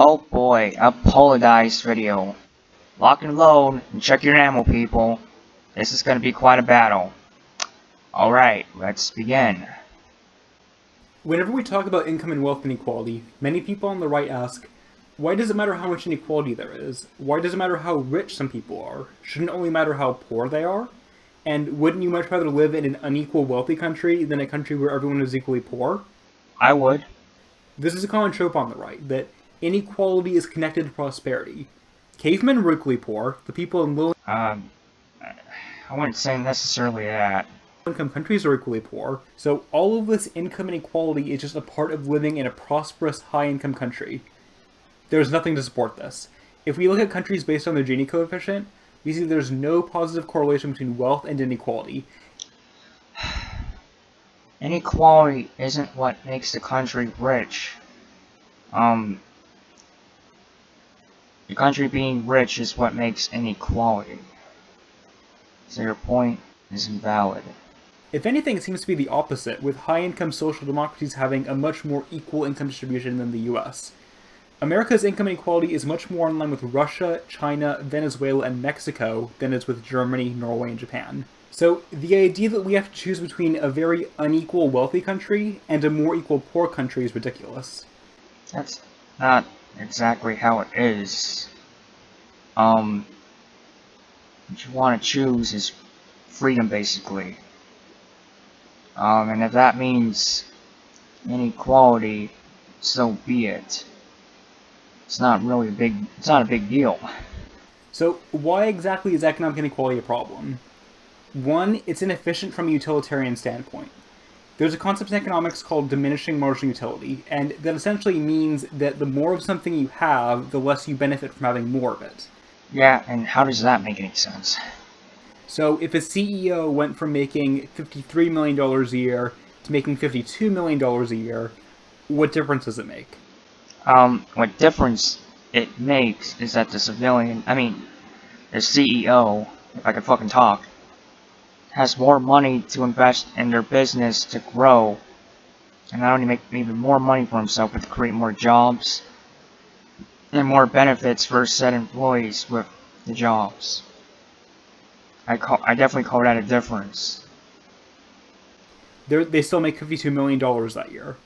Oh boy, a Polidice video. Lock and load, and check your ammo, people. This is gonna be quite a battle. Alright, let's begin. Whenever we talk about income and wealth inequality, many people on the right ask, why does it matter how much inequality there is? Why does it matter how rich some people are? Shouldn't it only matter how poor they are? And wouldn't you much rather live in an unequal wealthy country than a country where everyone is equally poor? I would. This is a common trope on the right, that inequality is connected to prosperity. Cavemen were equally poor, the people in low I wouldn't say necessarily that. income countries are equally poor, so all of this income inequality is just a part of living in a prosperous, high-income country. There's nothing to support this. If we look at countries based on their Gini coefficient, we see there's no positive correlation between wealth and inequality. Inequality isn't what makes the country rich. The country being rich is what makes inequality. So your point is invalid. If anything, it seems to be the opposite, with high-income social democracies having a much more equal income distribution than the US. America's income inequality is much more in line with Russia, China, Venezuela, and Mexico than it is with Germany, Norway, and Japan. So the idea that we have to choose between a very unequal wealthy country and a more equal poor country is ridiculous. That's not exactly how it is. What you want to choose is freedom, basically. And if that means inequality, so be it. It's not really it's not a big deal. So why exactly is economic inequality a problem? One, it's inefficient from a utilitarian standpoint. There's a concept in economics called diminishing marginal utility, and that essentially means that the more of something you have, the less you benefit from having more of it. Yeah, and how does that make any sense? So if a CEO went from making $53 million a year to making $52 million a year, what difference does it make? What difference it makes is that the CEO, if I could fucking talk, has more money to invest in their business to grow, and not only make even more money for himself, but to create more jobs and more benefits for said employees with the jobs. I definitely call that a difference. They still make $52 million that year.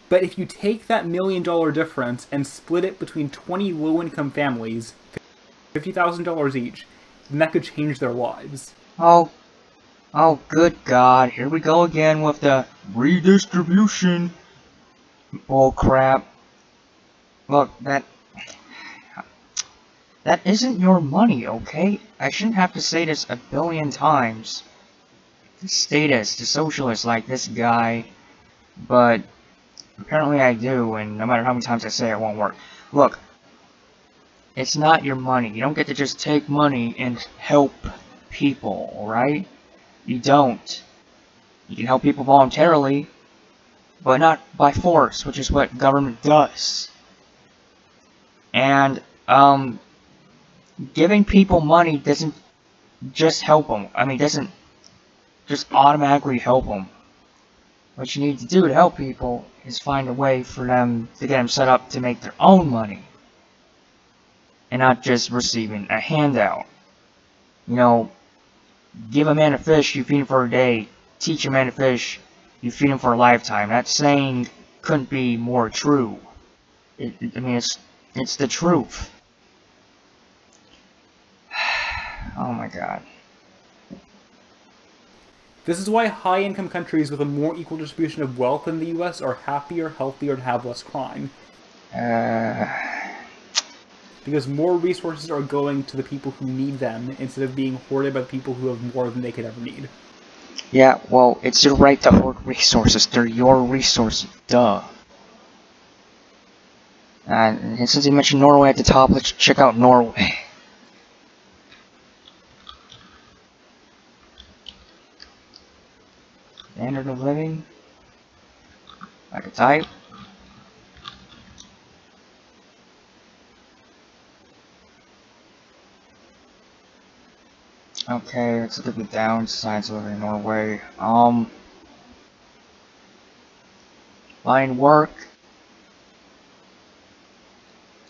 But if you take that $1 million difference and split it between 20 low-income families, $50,000 each, then that could change their lives. Oh, good God, here we go again with the redistribution bull crap. Look, that isn't your money, okay? I shouldn't have to say this a billion times to statists, to socialists like this guy, but apparently I do, and no matter how many times I say it, it won't work. Look, it's not your money. You don't get to just take money and help people, alright? You don't. You can help people voluntarily, but not by force, which is what government does. And, giving people money doesn't just help them. Doesn't just automatically help them. What you need to do to help people is find a way for them to get them set up to make their own money. And not just receiving a handout. You know, give a man a fish, you feed him for a day. Teach a man to fish, you feed him for a lifetime. That saying couldn't be more true. It's the truth. Oh my God. This is why high-income countries with a more equal distribution of wealth than the US are happier, healthier, and have less crime. Because more resources are going to the people who need them, instead of being hoarded by the people who have more than they could ever need. Yeah, well, it's your right to hoard resources. They're your resources. Duh. And since you mentioned Norway at the top, let's check out Norway. Standard of living. I could type. Okay, let's look at the downsides of living in Norway. Find work.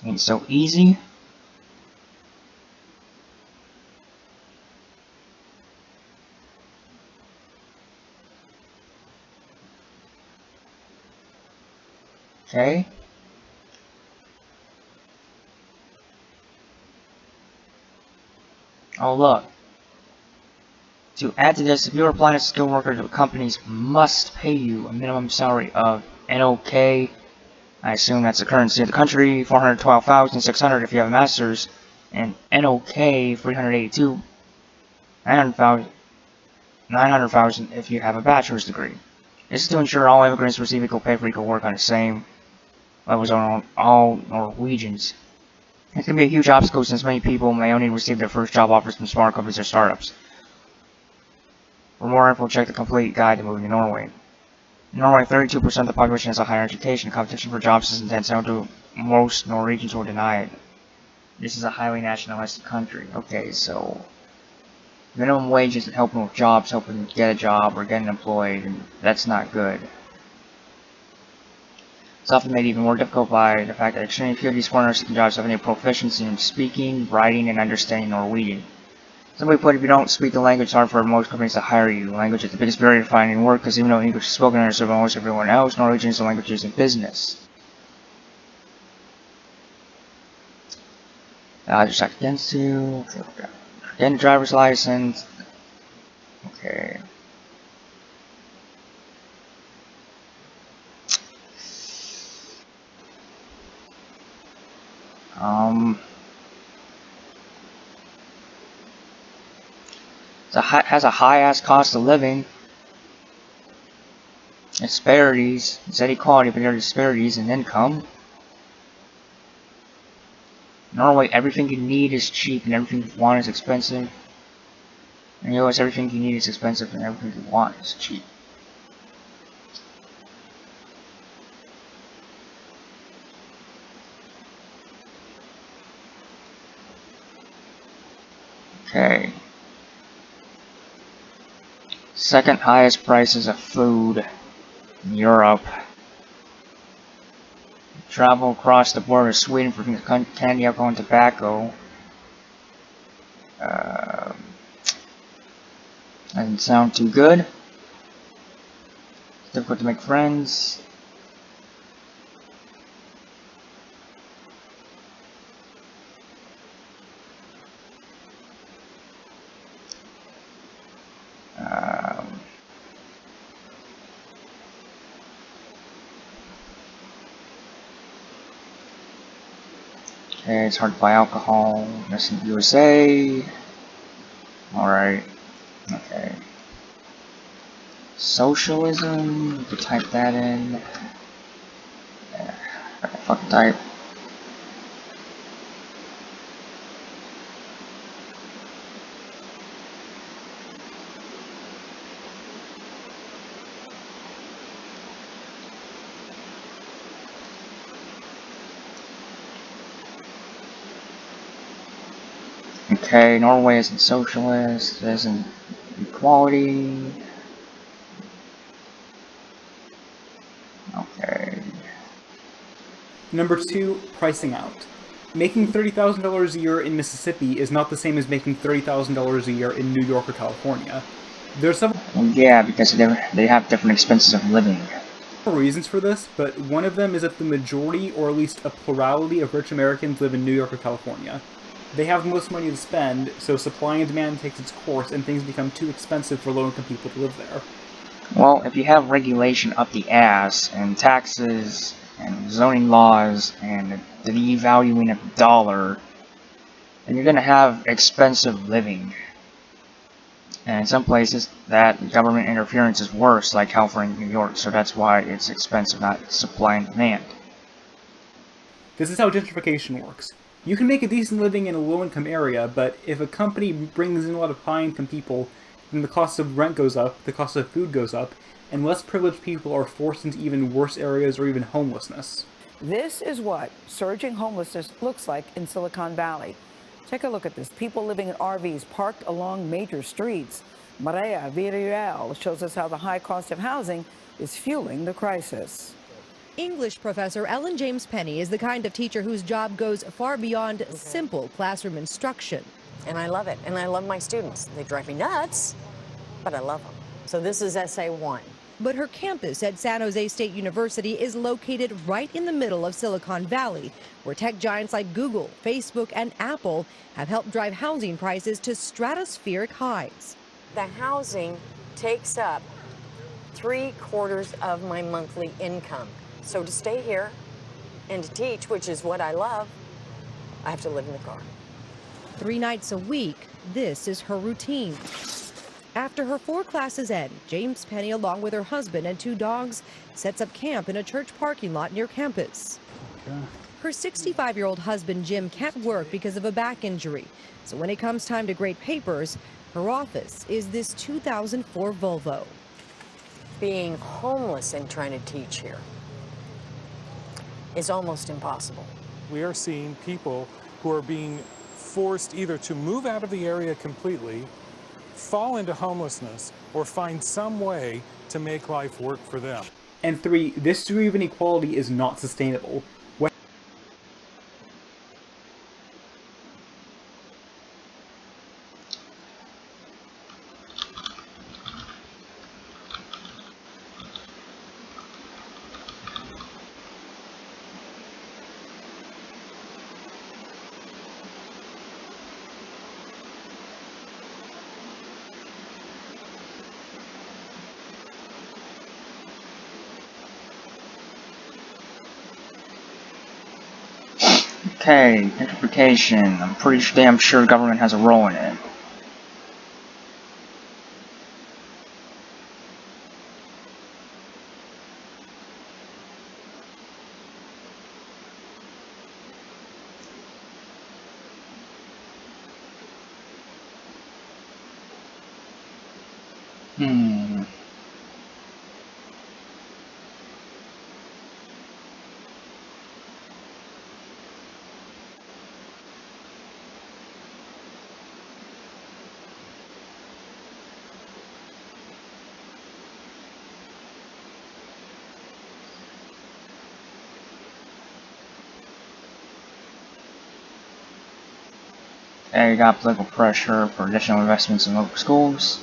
Ain't so easy. Okay. Oh look. To add to this, if you are applying as a skilled worker, the companies must pay you a minimum salary of NOK. I assume that's the currency of the country, 412,600 if you have a master's, and NOK 382, 900,000 if you have a bachelor's degree. This is to ensure all immigrants receive equal pay for equal work on the same levels on all Norwegians. It can be a huge obstacle since many people may only receive their first job offers from small companies or startups. For more info, check the complete guide to moving to Norway. In Norway, 32% of the population has a higher education. Competition for jobs is intense, although most Norwegians will deny it. This is a highly nationalistic country. Okay, so minimum wage isn't helping with jobs, helping get a job or getting employed, and that's not good. It's often made even more difficult by the fact that extremely few of these foreigners seeking jobs have any proficiency in speaking, writing, and understanding Norwegian. Simply put, if you don't speak the language, it's hard for most companies to hire you. Language is the biggest barrier to finding work, because even though English is spoken and understood by almost everyone else, Norwegian is the language used in business. Just check against you. Okay. Getting a driver's license. Okay. Has a high-ass cost of living. Disparities. It said equality, but there are disparities in income. Norway, everything you need is cheap and everything you want is expensive. And US, everything you need is expensive and everything you want is cheap. Okay. Second highest prices of food in Europe. Travel across the border of Sweden for candy, alcohol, and tobacco. Doesn't sound too good. It's difficult to make friends. Okay, it's hard to buy alcohol. That's in the USA. Alright. Okay. Socialism. You can type that in. Yeah, fucking type. Okay, Norway isn't socialist, isn't equality. Okay. Number 2, pricing out. Making $30,000 a year in Mississippi is not the same as making $30,000 a year in New York or California. There are several Yeah, because they have different expenses of living. reasons for this, but one of them is that the majority, or at least a plurality, of rich Americans live in New York or California. They have the most money to spend, so supply and demand takes its course and things become too expensive for low-income people to live there. Well, if you have regulation up the ass, and taxes, and zoning laws, and the devaluing of the dollar, then you're gonna have expensive living. And in some places, that government interference is worse, like California and New York, so that's why it's expensive, not supply and demand. This is how gentrification works. You can make a decent living in a low-income area, but if a company brings in a lot of high-income people, then the cost of rent goes up, the cost of food goes up, and less privileged people are forced into even worse areas or even homelessness. This is what surging homelessness looks like in Silicon Valley. Take a look at this. People living in RVs parked along major streets. Maria Villarreal shows us how the high cost of housing is fueling the crisis. English professor Ellen James Penny is the kind of teacher whose job goes far beyond simple classroom instruction. And I love it, and I love my students. They drive me nuts, but I love them. So this is SA1. But her campus at San Jose State University is located right in the middle of Silicon Valley, where tech giants like Google, Facebook, and Apple have helped drive housing prices to stratospheric highs. The housing takes up 3/4 of my monthly income. So to stay here and to teach, which is what I love, I have to live in the car. 3 nights a week, this is her routine. After her 4 classes end, James Penny, along with her husband and 2 dogs, sets up camp in a church parking lot near campus. Okay. Her 65-year-old husband, Jim, can't work because of a back injury. So when it comes time to grade papers, her office is this 2004 Volvo. Being homeless and trying to teach here is almost impossible. We are seeing people who are being forced either to move out of the area completely, fall into homelessness, or find some way to make life work for them. And 3, this degree of inequality is not sustainable. Okay, gentrification. I'm pretty damn sure government has a role in it. And you got political pressure for additional investments in local schools.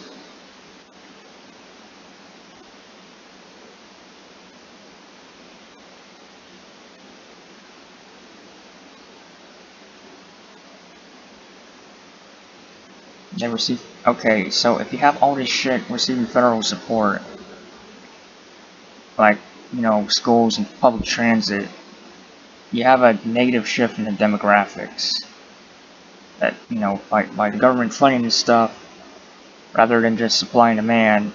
They receive. Okay, so if you have all this shit receiving federal support, like, you know, schools and public transit, you have a negative shift in the demographics. That, you know, by the government funding this stuff, rather than just supply and demand,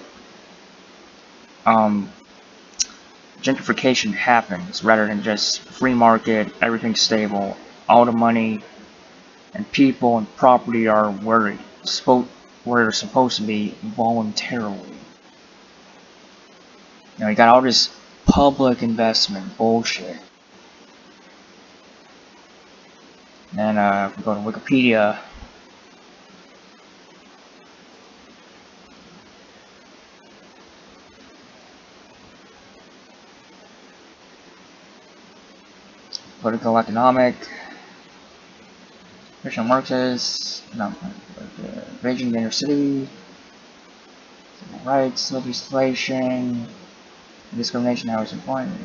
gentrification happens rather than just free market, everything's stable, all the money and people and property are where they're supposed to be voluntarily. You know, you got all this public investment bullshit. And if we go to Wikipedia, political, economic, Christian Marxist, raging the inner city, civil rights legislation, discrimination, hours employment.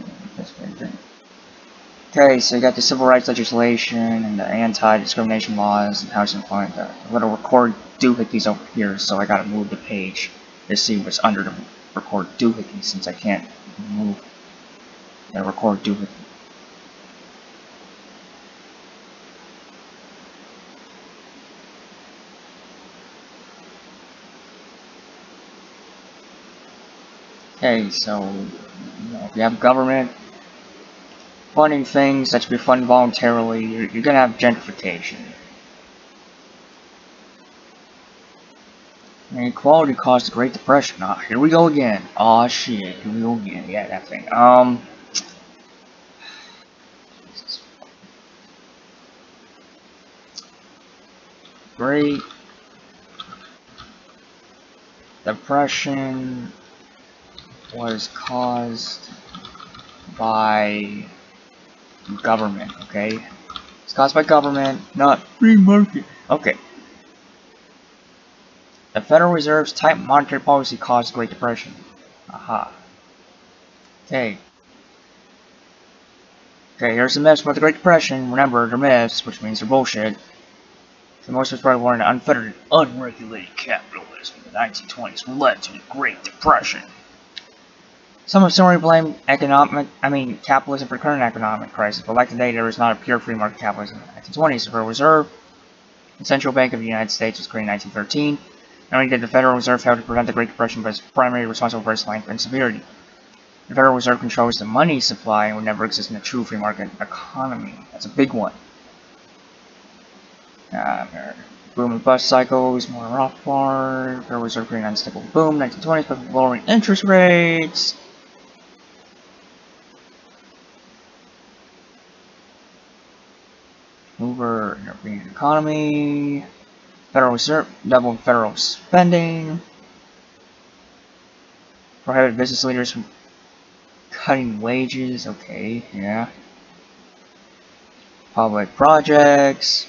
Okay, so you got the civil rights legislation and the anti-discrimination laws and housing employment. The little record doohickeys over here, so I gotta move the page to see what's under the record doohickey since I can't move the record doohickey. Okay, so you know, if you have government funding things that should be funded voluntarily, you're gonna have gentrification. And equality caused the Great Depression. Ah, here we go again. Aw, shit. Here we go again. Yeah, that thing. Great Depression was caused by government, okay? It's caused by government, not free market. Okay. The Federal Reserve's tight monetary policy caused the Great Depression. Aha. Okay. Okay, here's the myths about the Great Depression. Remember, they're myths, which means they're bullshit. The most widespread war in unfettered, unregulated capitalism in the 1920s led to the Great Depression. Some have similarly blamed capitalism for the current economic crisis, but like today, there was not a pure free market capitalism in the 1920s. The Federal Reserve, the Central Bank of the United States, was created in 1913. Not only did the Federal Reserve fail to prevent the Great Depression, but it's primarily responsible for its length and severity. The Federal Reserve controls the money supply and would never exist in a true free market economy. That's a big one. Boom and bust cycles, more Rothbard. Federal Reserve created an unstable boom, 1920s, but lowering interest rates. Over European economy. Federal Reserve doubled federal spending. Prohibited business leaders from cutting wages. Okay, yeah. Public projects.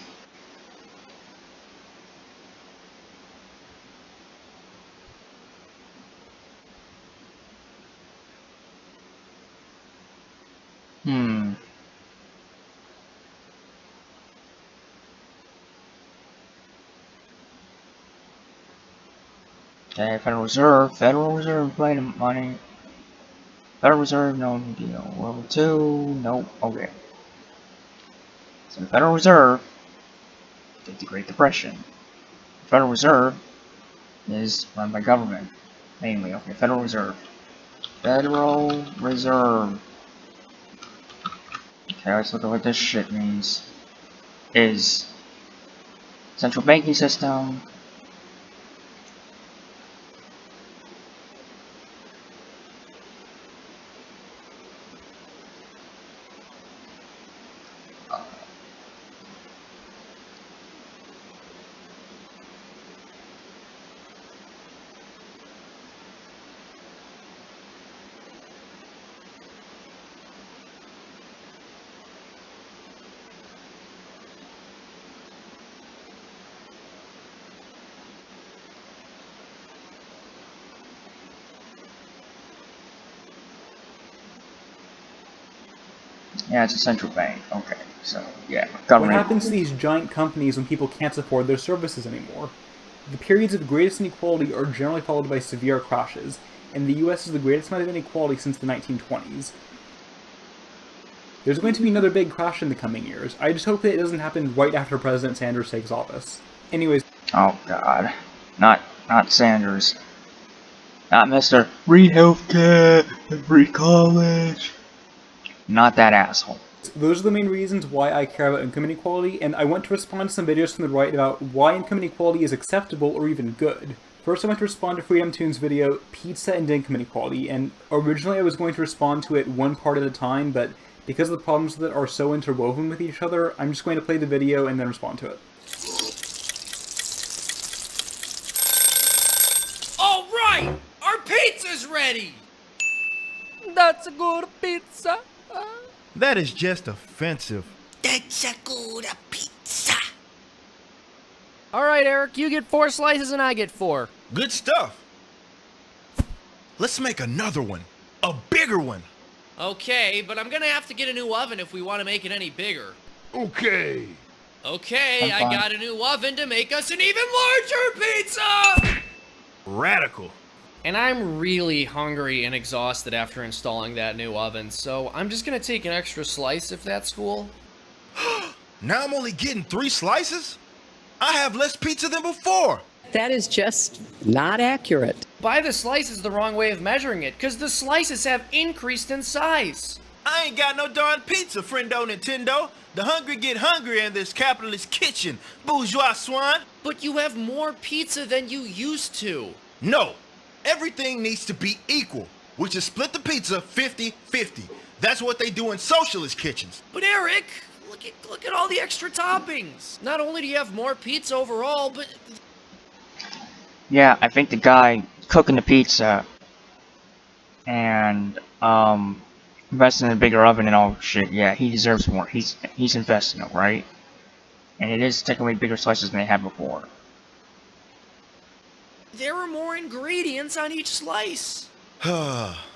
Okay, Federal Reserve playing money. Federal Reserve, no deal. World War II, nope, okay. So the Federal Reserve did the Great Depression. The Federal Reserve is run by government, mainly. Okay, Federal Reserve. Federal Reserve. Okay, let's look at what this shit means. Is central banking system. Yeah, it's a central bank. Okay, so yeah, government. What happens to these giant companies when people can't afford their services anymore? The periods of greatest inequality are generally followed by severe crashes, and the US is the greatest amount of inequality since the 1920s. There's going to be another big crash in the coming years. I just hope that it doesn't happen right after President Sanders takes office. Anyways. Oh god. Not Sanders. Not Mr. Free Healthcare and Free College. Not that asshole. Those are the main reasons why I care about income inequality, and I want to respond to some videos from the right about why income inequality is acceptable or even good. First I want to respond to Freedom Toon's video, Pizza and Income Inequality, and originally I was going to respond to it one part at a time, but because the problems with it are so interwoven with each other, I'm just going to play the video and then respond to it. Alright! Our pizza's ready! That's a good pizza. That is just offensive. That's a good pizza. Alright, Eric, you get 4 slices and I get 4. Good stuff. Let's make another one. A bigger one. Okay, but I'm gonna have to get a new oven if we want to make it any bigger. Okay. Okay, I got a new oven to make us an even larger pizza! Radical. And I'm really hungry and exhausted after installing that new oven, so I'm just gonna take an extra slice if that's cool. Now I'm only getting 3 slices? I have less pizza than before. That is just not accurate. By the slice is the wrong way of measuring it, because the slices have increased in size. I ain't got no darn pizza, friendo Nintendo. The hungry get hungrier in this capitalist kitchen, bourgeois swine. But you have more pizza than you used to. No. Everything needs to be equal, which is split the pizza 50-50. That's what they do in socialist kitchens. But Eric, look at all the extra toppings. Not only do you have more pizza overall, but... Yeah, I think the guy cooking the pizza and invested in a bigger oven and all shit, yeah, he deserves more. He's investing it, right? And it is technically bigger slices than they had before. There are more ingredients on each slice.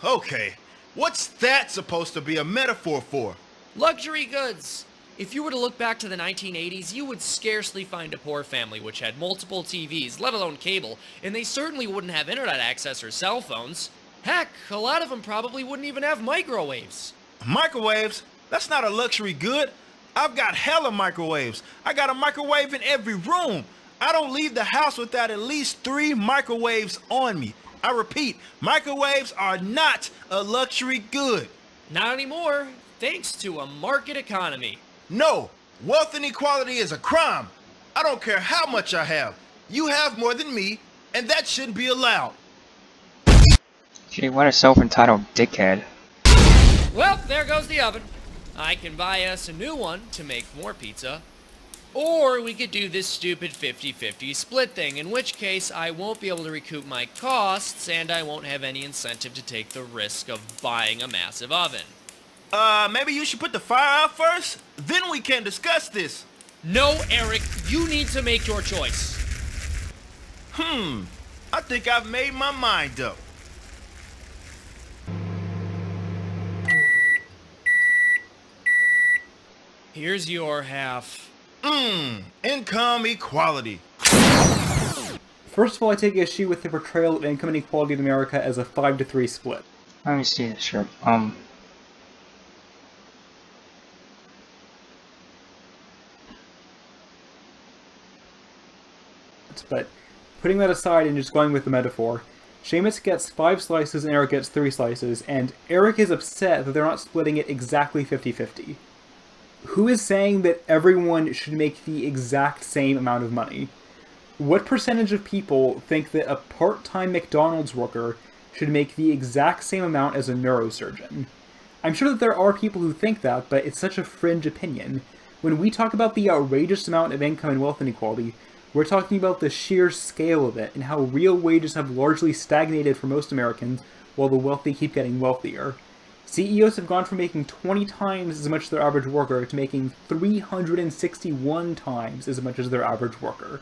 Okay, what's that supposed to be a metaphor for? Luxury goods. If you were to look back to the 1980s, you would scarcely find a poor family which had multiple TVs, let alone cable, and they certainly wouldn't have internet access or cell phones. Heck, a lot of them probably wouldn't even have microwaves. Microwaves? That's not a luxury good. I've got hella microwaves. I got a microwave in every room. I don't leave the house without at least 3 microwaves on me. I repeat, microwaves are not a luxury good. Not anymore, thanks to a market economy. No, wealth and equality is a crime. I don't care how much I have. You have more than me, and that shouldn't be allowed. Gee, what a self-entitled dickhead. Well, there goes the oven. I can buy us a new one to make more pizza. Or we could do this stupid 50-50 split thing, in which case I won't be able to recoup my costs, and I won't have any incentive to take the risk of buying a massive oven. Maybe you should put the fire out first? Then we can discuss this. No, Eric, you need to make your choice. I think I've made my mind up. Here's your half. Income equality. First of all, I take issue with the portrayal of income inequality in America as a 5-3 split. Let me see this shit. But putting that aside and just going with the metaphor, Seamus gets 5 slices and Eric gets 3 slices, and Eric is upset that they're not splitting it exactly 50-50. Who is saying that everyone should make the exact same amount of money? What percentage of people think that a part-time McDonald's worker should make the exact same amount as a neurosurgeon? I'm sure that there are people who think that, but it's such a fringe opinion. When we talk about the outrageous amount of income and wealth inequality, we're talking about the sheer scale of it and how real wages have largely stagnated for most Americans while the wealthy keep getting wealthier. CEOs have gone from making 20 times as much as their average worker to making 361 times as much as their average worker.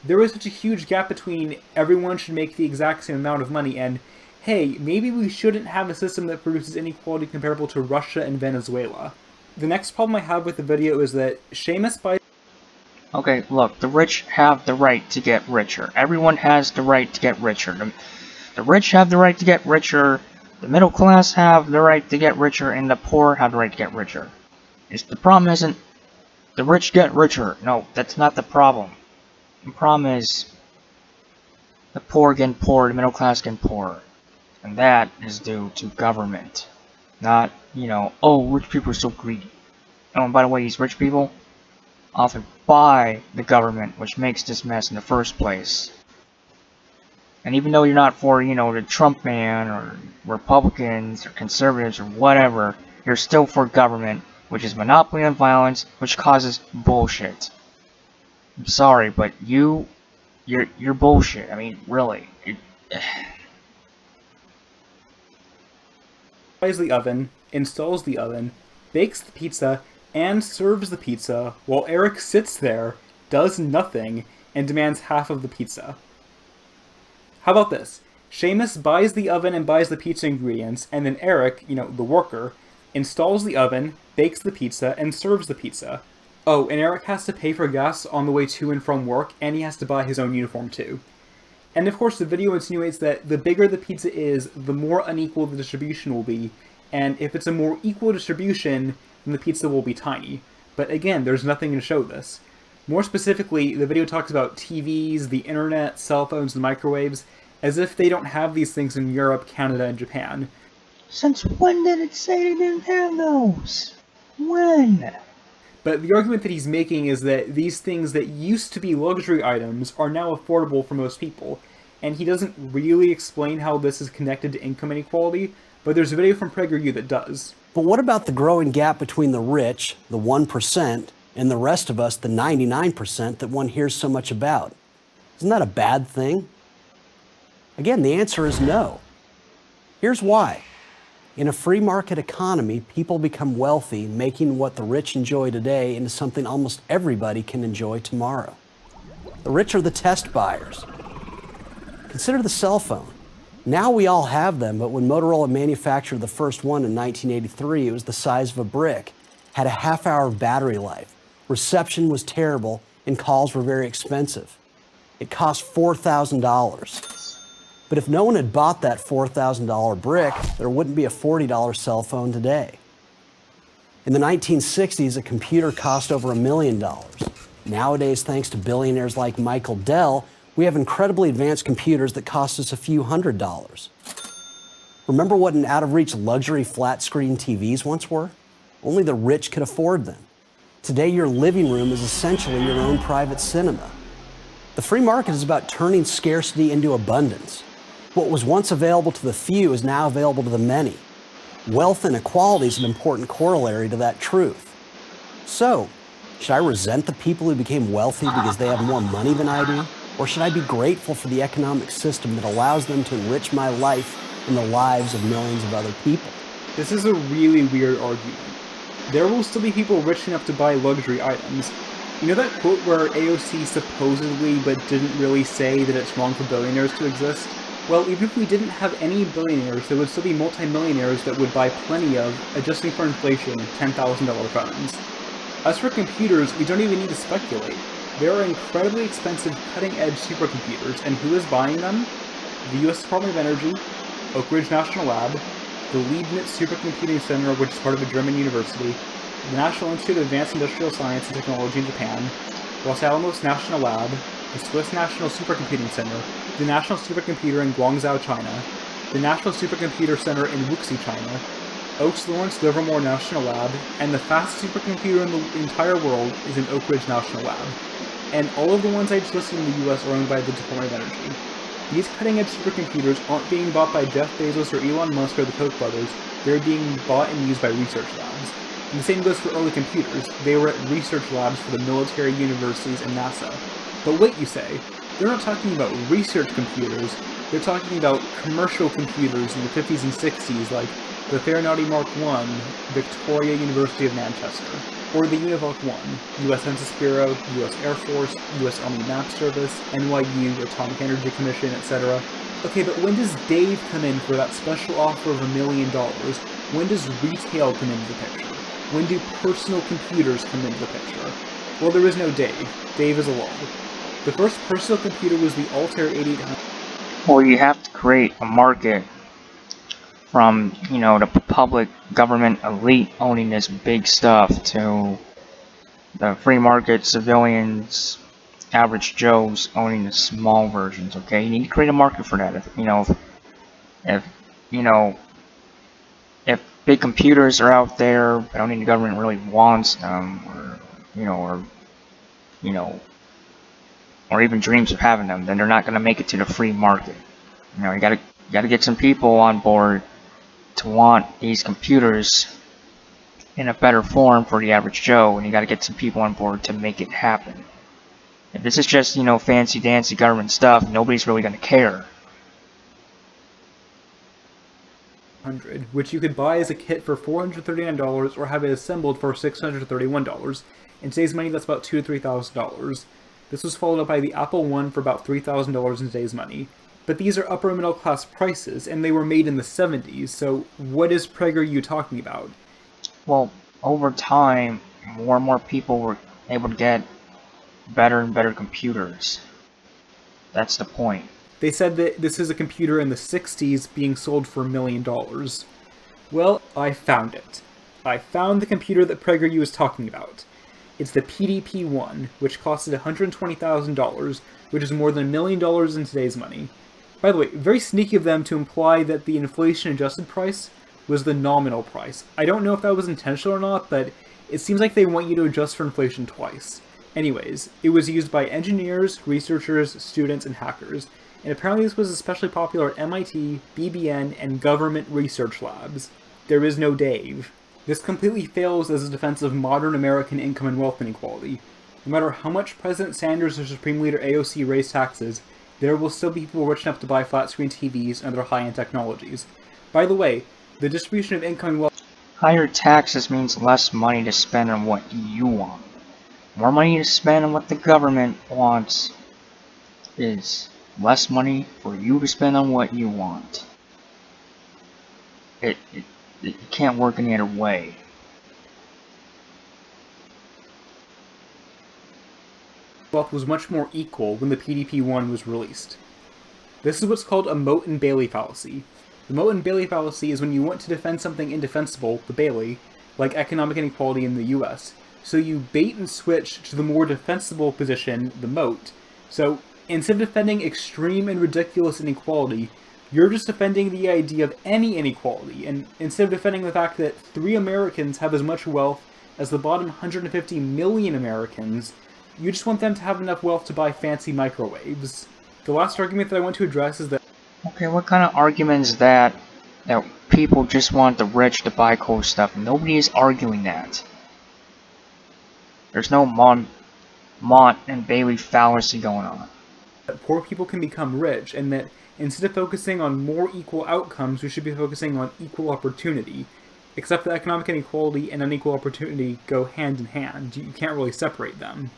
There is such a huge gap between everyone should make the exact same amount of money and, hey, maybe we shouldn't have a system that produces inequality comparable to Russia and Venezuela. The next problem I have with the video is that Seamus buys... Okay, look, the rich have the right to get richer. Everyone has the right to get richer. The rich have the right to get richer, the middle class have the right to get richer, and the poor have the right to get richer. The problem isn't the rich get richer. No, that's not the problem. The problem is the poor getting poorer, the middle class getting poorer. And that is due to government. Not, you know, oh, rich people are so greedy. Oh, and by the way, these rich people often by the government, which makes this mess in the first place. And even though you're not for, you know, the Trump man, or Republicans, or conservatives, or whatever, you're still for government, which is monopoly on violence, which causes bullshit. I'm sorry, but you're bullshit. I mean, really. buys the oven, installs the oven, bakes the pizza, and serves the pizza, while Eric sits there, does nothing, and demands half of the pizza. How about this? Seamus buys the oven and buys the pizza ingredients, and then Eric, you know, the worker, installs the oven, bakes the pizza, and serves the pizza. Oh, and Eric has to pay for gas on the way to and from work, and he has to buy his own uniform too. And of course the video insinuates that the bigger the pizza is, the more unequal the distribution will be, and if it's a more equal distribution, then the pizza will be tiny. But again, there's nothing to show this. More specifically, the video talks about TVs, the internet, cell phones, and microwaves, as if they don't have these things in Europe, Canada, and Japan. Since when did it say they didn't have those? When? But the argument that he's making is that these things that used to be luxury items are now affordable for most people, and he doesn't really explain how this is connected to income inequality, but there's a video from PragerU that does. But what about the growing gap between the rich, the 1%, and the rest of us, the 99% that one hears so much about? Isn't that a bad thing? Again, the answer is no. Here's why. In a free market economy, people become wealthy, making what the rich enjoy today into something almost everybody can enjoy tomorrow. The rich are the test buyers. Consider the cell phone. Now we all have them, but when Motorola manufactured the first one in 1983, it was the size of a brick, had a half-hour battery life, reception was terrible, and calls were very expensive. It cost $4,000. But if no one had bought that $4,000 brick, there wouldn't be a $40 cell phone today. In the 1960s, a computer cost over $1 million. Nowadays, thanks to billionaires like Michael Dell, we have incredibly advanced computers that cost us a few $100s. Remember what an out-of-reach luxury flat-screen TVs once were? Only the rich could afford them. Today, your living room is essentially your own private cinema. The free market is about turning scarcity into abundance. What was once available to the few is now available to the many. Wealth and equality is an important corollary to that truth. So, should I resent the people who became wealthy because they have more money than I do? Or should I be grateful for the economic system that allows them to enrich my life and the lives of millions of other people? This is a really weird argument. There will still be people rich enough to buy luxury items. You know that quote where AOC supposedly but didn't really say that it's wrong for billionaires to exist? Well, even if we didn't have any billionaires, there would still be multimillionaires that would buy plenty of, adjusting for inflation, $10,000 phones. As for computers, we don't even need to speculate. There are incredibly expensive cutting-edge supercomputers, and who is buying them? The US Department of Energy, Oak Ridge National Lab, the Leibniz Supercomputing Center, which is part of a German university, the National Institute of Advanced Industrial Science and Technology in Japan, Los Alamos National Lab, the Swiss National Supercomputing Center, the National Supercomputer in Guangzhou, China, the National Supercomputer Center in Wuxi, China, Oaks Lawrence Livermore National Lab, and the fastest supercomputer in the entire world is in Oak Ridge National Lab. And all of the ones I just listed in the US are owned by the Department of Energy. These cutting-edge supercomputers aren't being bought by Jeff Bezos or Elon Musk or the Koch brothers, they're being bought and used by research labs. And the same goes for early computers. They were at research labs for the military, universities, and NASA. But wait, you say, they're not talking about research computers, they're talking about commercial computers in the 50s and 60s, like the Farinati Mark I, Victoria University of Manchester, or the Univoc I, US Census Bureau, US Air Force, US Army Map Service, NYU, Atomic Energy Commission, etc. Okay, but when does Dave come in for that special offer of $1 million? When does retail come into the picture? When do personal computers come into the picture? Well, there is no Dave. Dave is a log. The first personal computer was the Altair 8800. Well, you have to create a market from, you know, the public government elite owning this big stuff to the free market civilians, average Joes owning the small versions, okay? You need to create a market for that. If big computers are out there, I don't think the government really wants them, or even dreams of having them, then they're not going to make it to the free market. You know, you gotta get some people on board to want these computers in a better form for the average Joe, and you gotta get some people on board to make it happen. If this is just, you know, fancy dancy government stuff, nobody's really gonna care. Which you could buy as a kit for $439 or have it assembled for $631. In today's money, that's about $2,000 to $3,000. This was followed up by the Apple I for about $3,000 in today's money. But these are upper middle class prices, and they were made in the 70s, so what is PragerU talking about? Well, over time, more and more people were able to get better and better computers. That's the point. They said that this is a computer in the 60s being sold for $1 million. Well, I found it. I found the computer that PragerU is talking about. It's the PDP-1, which costed $120,000, which is more than $1 million in today's money. By the way, very sneaky of them to imply that the inflation-adjusted price was the nominal price. I don't know if that was intentional or not, but it seems like they want you to adjust for inflation twice. Anyways, it was used by engineers, researchers, students, and hackers, and apparently this was especially popular at MIT, BBN, and government research labs. There is no Dave. This completely fails as a defense of modern American income and wealth inequality. No matter how much President Sanders or Supreme Leader AOC raise taxes, there will still be people rich enough to buy flat-screen TVs and other high-end technologies. By the way, The distribution of income and wealth. Higher taxes means less money to spend on what you want. More money to spend on what the government wants is less money for you to spend on what you want. It can't work any other way. Wealth was much more equal when the PDP-1 was released. This is what's called a moat and Bailey fallacy. The moat and Bailey fallacy is when you want to defend something indefensible, the Bailey, like economic inequality in the US, so you bait and switch to the more defensible position, the moat. So instead of defending extreme and ridiculous inequality, you're just defending the idea of any inequality, and instead of defending the fact that 3 Americans have as much wealth as the bottom 150 million Americans, you just want them to have enough wealth to buy fancy microwaves. The last argument that I want to address is that... Okay, what kind of argument is that people just want the rich to buy cool stuff? Nobody is arguing that. There's no Mont and Bailey fallacy going on. That poor people can become rich, and that instead of focusing on more equal outcomes, we should be focusing on equal opportunity. Except that economic inequality and unequal opportunity go hand in hand. You can't really separate them.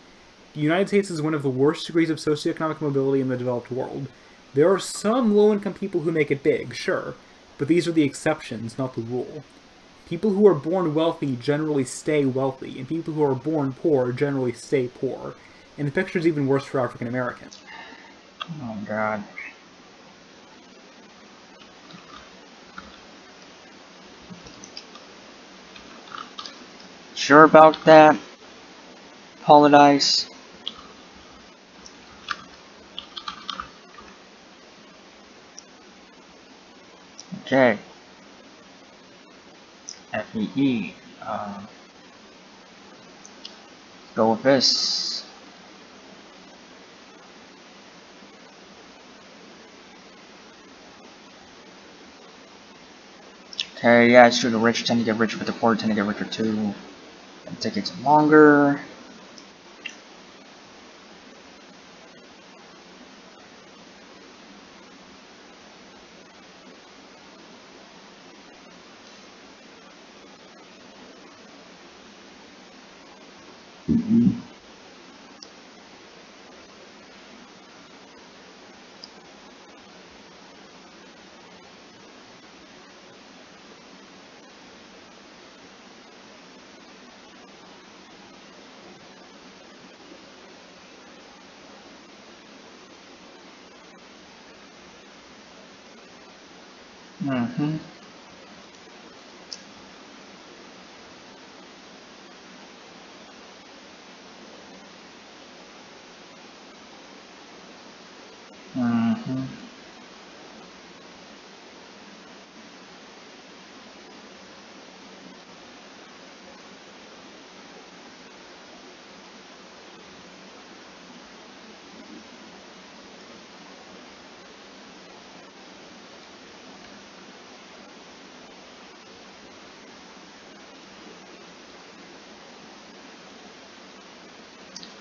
The United States is one of the worst degrees of socioeconomic mobility in the developed world. There are some low-income people who make it big, sure, but these are the exceptions, not the rule. People who are born wealthy generally stay wealthy, and people who are born poor generally stay poor. And the picture's even worse for African Americans. Oh god. Sure about that, Polidice? Okay. FEE. Go with this. Okay, yeah, it's true. The rich tend to get richer, but the poor tend to get richer too. It takes longer.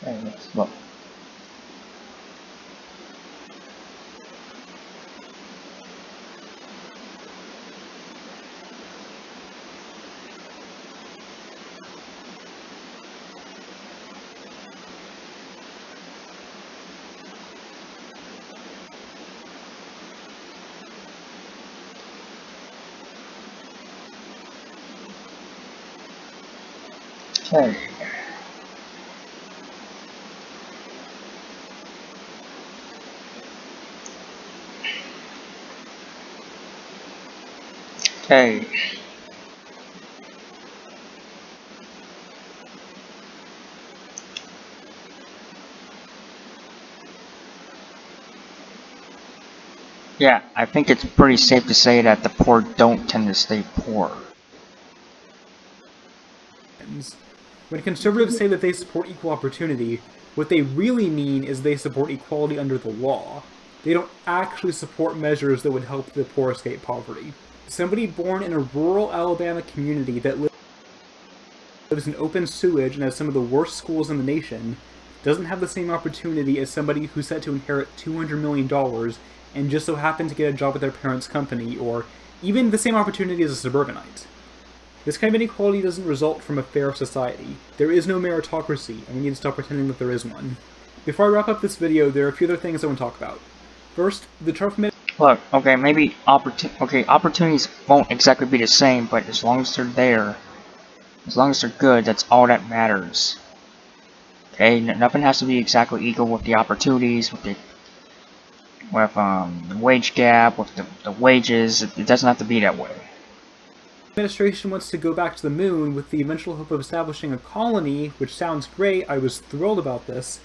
Okay, let's look. Okay. Okay. Yeah, I think it's pretty safe to say that the poor don't tend to stay poor. When conservatives say that they support equal opportunity, what they really mean is they support equality under the law. They don't actually support measures that would help the poor escape poverty. Somebody born in a rural Alabama community that lives in open sewage and has some of the worst schools in the nation doesn't have the same opportunity as somebody who's set to inherit $200 million and just so happened to get a job at their parents' company, or even the same opportunity as a suburbanite. This kind of inequality doesn't result from a fair society. There is no meritocracy, and we need to stop pretending that there is one. Before I wrap up this video, there are a few other things I want to talk about. First, the Trump Look, okay, maybe opportunities won't exactly be the same, but as long as they're there, as long as they're good, that's all that matters. Okay, nothing has to be exactly equal with the opportunities, with the wage gap, with the wages. It doesn't have to be that way. Administration wants to go back to the moon with the eventual hope of establishing a colony, which sounds great. I was thrilled about this,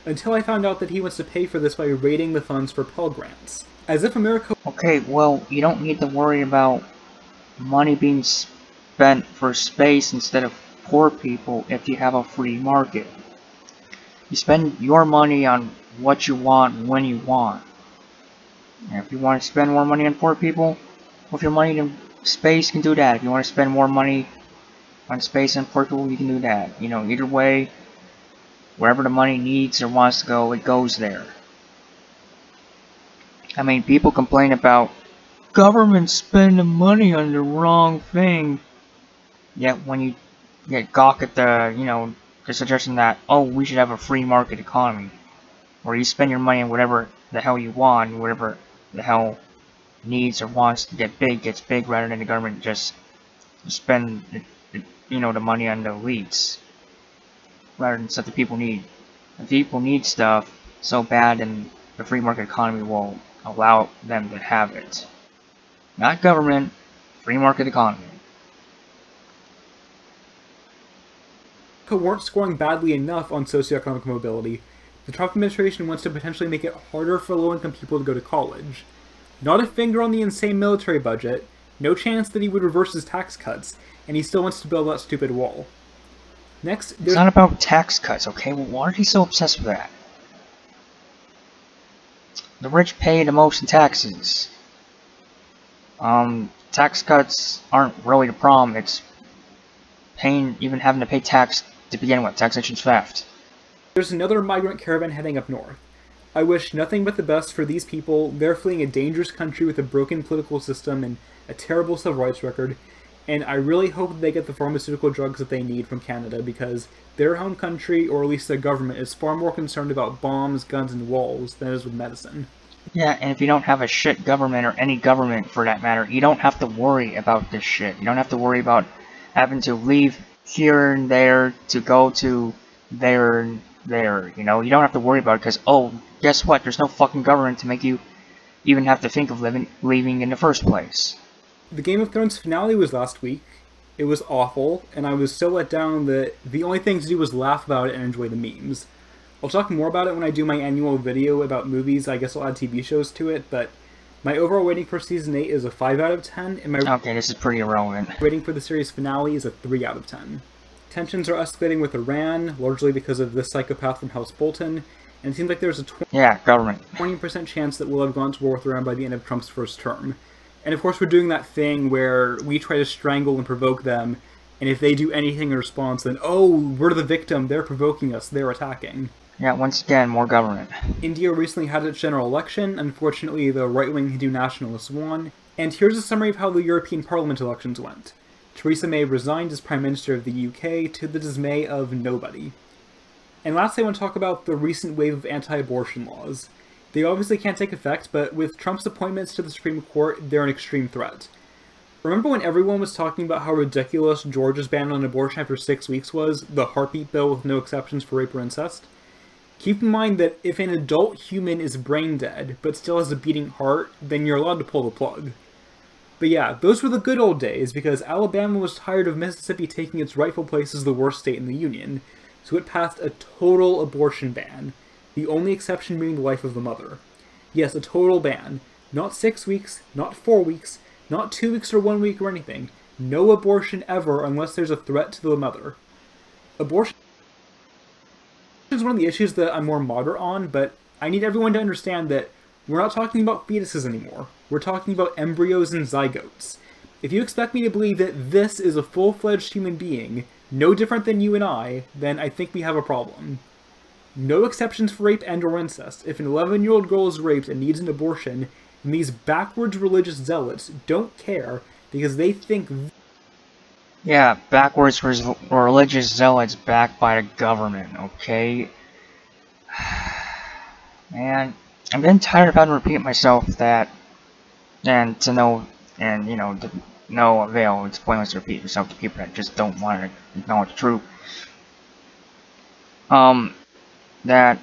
until I found out that he wants to pay for this by raiding the funds for Pell Grants. As if America... Okay, well, you don't need to worry about money being spent for space instead of poor people if you have a free market. You spend your money on what you want when you want. And if you want to spend more money on poor people, with your money to space, you can do that. If you want to spend more money on space and poor people, you can do that. You know, either way, wherever the money needs or wants to go, it goes there. I mean, people complain about government spending money on the wrong thing. Yet when you get gawk at the, you know, the suggestion that, oh, we should have a free market economy, where you spend your money on whatever the hell you want, whatever the hell needs or wants to get big gets big, rather than the government just spend, you know, the money on the elites, rather than stuff that people need. If people need stuff so bad, then the free market economy will allow them to have it. Not government, free market economy. Weren't scoring badly enough on socioeconomic mobility. The Trump administration wants to potentially make it harder for low-income people to go to college. Not a finger on the insane military budget, no chance that he would reverse his tax cuts, and he still wants to build that stupid wall. Next, it's not about tax cuts, okay? Well, why are you so obsessed with that? The rich pay the most in taxes. Tax cuts aren't really the problem, it's even having to pay tax to begin with. Taxation's theft. There's another migrant caravan heading up north. I wish nothing but the best for these people. They're fleeing a dangerous country with a broken political system and a terrible civil rights record, and I really hope that they get the pharmaceutical drugs that they need from Canada, because their home country, or at least their government, is far more concerned about bombs, guns, and walls than it is with medicine. Yeah, and if you don't have a shit government, or any government for that matter, you don't have to worry about this shit. You don't have to worry about having to leave here and there to go to there and there, you know? You don't have to worry about it because, oh, guess what? There's no fucking government to make you even have to think of leaving in the first place. The Game of Thrones finale was last week. It was awful, and I was so let down that the only thing to do was laugh about it and enjoy the memes. I'll talk more about it when I do my annual video about movies. I guess I'll add TV shows to it, but my overall rating for Season 8 is a 5 out of 10, and my okay, this is pretty irrelevant. Rating for the series finale is a 3 out of 10. Tensions are escalating with Iran, largely because of this psychopath from House Bolton, and it seems like there's a 20% chance that we'll have gone to war with Iran by the end of Trump's first term. And of course we're doing that thing where we try to strangle and provoke them, and if they do anything in response, then, oh, we're the victim, they're provoking us, they're attacking. Yeah, once again, more government. India recently had its general election. Unfortunately, the right-wing Hindu nationalists won. And here's a summary of how the European Parliament elections went. Theresa May resigned as Prime Minister of the UK to the dismay of nobody. And lastly, I want to talk about the recent wave of anti-abortion laws. They obviously can't take effect, but with Trump's appointments to the Supreme Court, they're an extreme threat. Remember when everyone was talking about how ridiculous Georgia's ban on abortion after 6 weeks was? The heartbeat bill with no exceptions for rape or incest? Keep in mind that if an adult human is brain dead, but still has a beating heart, then you're allowed to pull the plug. But yeah, those were the good old days, because Alabama was tired of Mississippi taking its rightful place as the worst state in the Union, so it passed a total abortion ban, the only exception being the life of the mother. Yes, a total ban. Not 6 weeks, not 4 weeks, not 2 weeks or 1 week or anything. No abortion ever unless there's a threat to the mother. Abortion is one of the issues that I'm more moderate on, but I need everyone to understand that we're not talking about fetuses anymore. We're talking about embryos and zygotes. If you expect me to believe that this is a full-fledged human being, no different than you and I, then I think we have a problem. No exceptions for rape and or incest. If an 11-year-old girl is raped and needs an abortion, And these backwards religious zealots don't care because they think... Yeah, backwards religious zealots backed by the government, okay? Man, I'm getting tired of having to repeat myself that, and to no avail. It's pointless to repeat yourself to people that just don't want to acknowledge the truth. That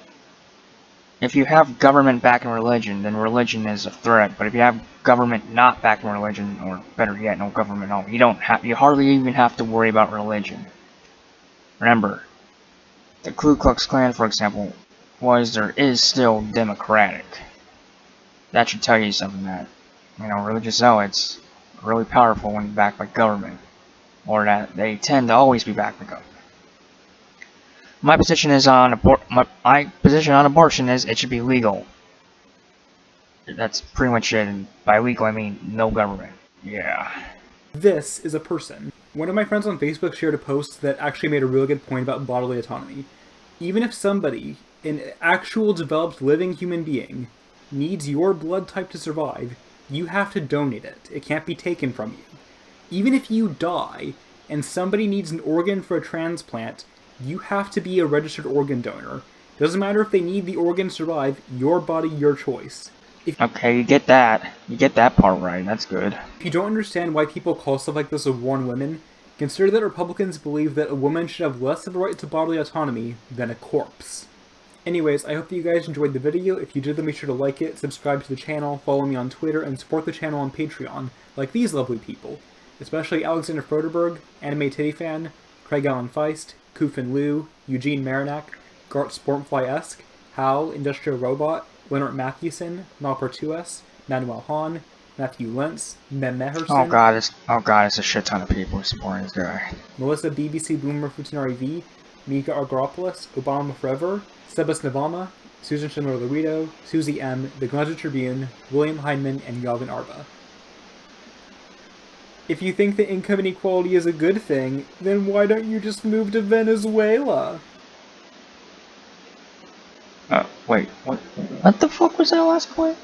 if you have government backing religion, then religion is a threat. But if you have government not backing religion, or better yet, no government at all, you hardly even have to worry about religion. Remember, the Ku Klux Klan, for example, is still democratic. That should tell you something, that, religious zealots are really powerful when backed by government, or that they tend to always be backed by government. My position on abortion is it should be legal. That's pretty much it, and by legal I mean no government. Yeah. This is a person. One of my friends on Facebook shared a post that actually made a really good point about bodily autonomy. Even if somebody, an actual developed living human being, needs your blood type to survive, you have to donate it. It can't be taken from you. Even if you die and somebody needs an organ for a transplant, you have to be a registered organ donor. Doesn't matter if they need the organ to survive, your body, your choice. Okay, you get that. You get that part right, that's good. If you don't understand why people call stuff like this a war on women, consider that Republicans believe that a woman should have less of a right to bodily autonomy than a corpse. Anyways, I hope that you guys enjoyed the video. If you did, then be sure to like it, subscribe to the channel, follow me on Twitter, and support the channel on Patreon, like these lovely people. Especially Alexander Froderberg, Anime Titty Fan, Craig Allen Feist, Kufin Liu, Eugene Marinac, Gart Sportfly-esque, Hal, Industrial Robot, Leonard Matthewson, Malper2S, Manuel Hahn, Matthew Lentz, Mem Meherson. Oh god, it's a shit ton of people supporting this guy. Melissa BBC Boomer Futanari V, Mika Argyropoulos, Obama Forever, Sebas Navama, Susan Schindler-Laredo, Susie M, The Glasgow Tribune, William Heineman, and Yavin Arba. If you think that income inequality is a good thing, then why don't you just move to Venezuela? Wait, what the fuck was that last point?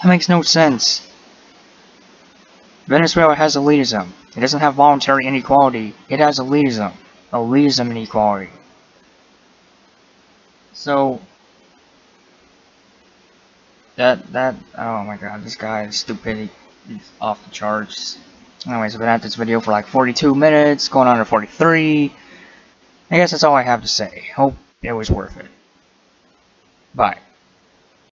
That makes no sense. Venezuela has elitism. It doesn't have voluntary inequality. It has elitism. Elitism inequality. So, oh my god, this guy is stupid. He's off the charts. Anyways, I've been at this video for like 42 minutes, going on to 43. I guess that's all I have to say. Hope it was worth it. Bye.